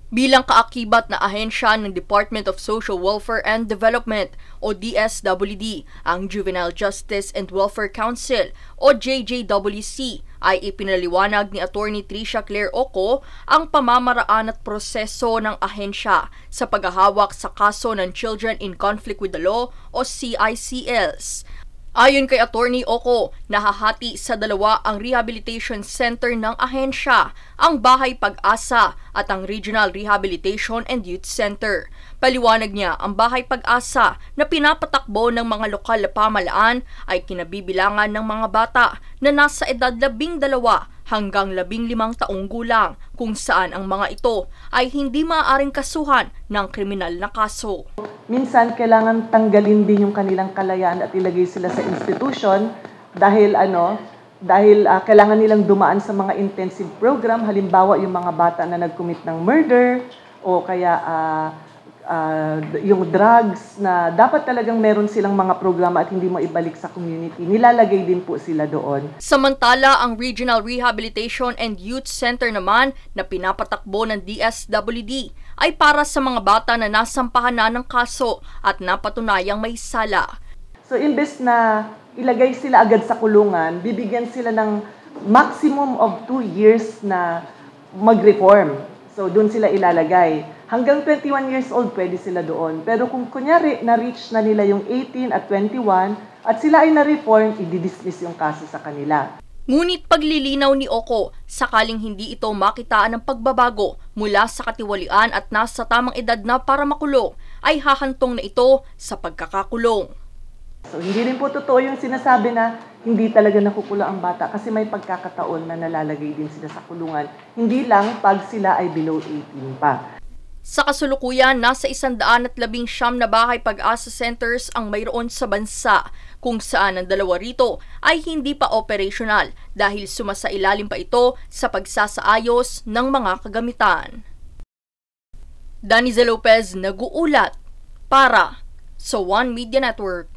Bilang kaakibat na ahensya ng Department of Social Welfare and Development o DSWD, ang Juvenile Justice and Welfare Council o JJWC ay ipinaliwanag ni Attorney Tricia Claire Oco ang pamamaraan at proseso ng ahensya sa paghahawak sa kaso ng Children in Conflict with the Law o CICLs. Ayon kay Attorney Oco, nahahati sa dalawa ang Rehabilitation Center ng ahensya, ang Bahay Pag-asa at ang Regional Rehabilitation and Youth Center. Paliwanag niya, ang Bahay Pag-asa na pinapatakbo ng mga lokal na pamahalaan ay kinabibilangan ng mga bata na nasa edad 12 hanggang 15 taong gulang, kung saan ang mga ito ay hindi maaaring kasuhan ng kriminal na kaso. Minsan kailangan tanggalin din yung kanilang kalayaan at ilagay sila sa institution dahil kailangan nilang dumaan sa mga intensive program, halimbawa yung mga bata na nag-commit ng murder o kaya yung drugs na dapat talagang meron silang mga programa at hindi mo ibalik sa community. Nilalagay din po sila doon. Samantala, ang Regional Rehabilitation and Youth Center naman na pinapatakbo ng DSWD ay para sa mga bata na nasampahan na ng kaso at napatunayang may sala. So imbes na ilagay sila agad sa kulungan, bibigyan sila ng maximum of 2 years na mag-reform. So doon sila ilalagay. Hanggang 21 years old pwede sila doon. Pero kung kunyari na-reach na nila yung 18 at 21 at sila ay na-reform, i-dismiss yung kaso sa kanila. Ngunit paglilinaw ni Oco, sakaling hindi ito makitaan ng pagbabago mula sa katiwalian at nasa tamang edad na para makulong, ay hahantong na ito sa pagkakakulong. So hindi rin po totoo yung sinasabi na hindi talaga nakukulong ang bata kasi may pagkakataon na nalalagay din sila sa kulungan. Hindi lang pag sila ay below 18 pa. Sa kasulukuyan, nasa 119 na bahay pag-asa centers ang mayroon sa bansa, kung saan ang 2 rito ay hindi pa operational dahil sumasailalim pa ito sa pagsasaayos ng mga kagamitan. Danizel Lopez, nag-uulat para sa One Media Network.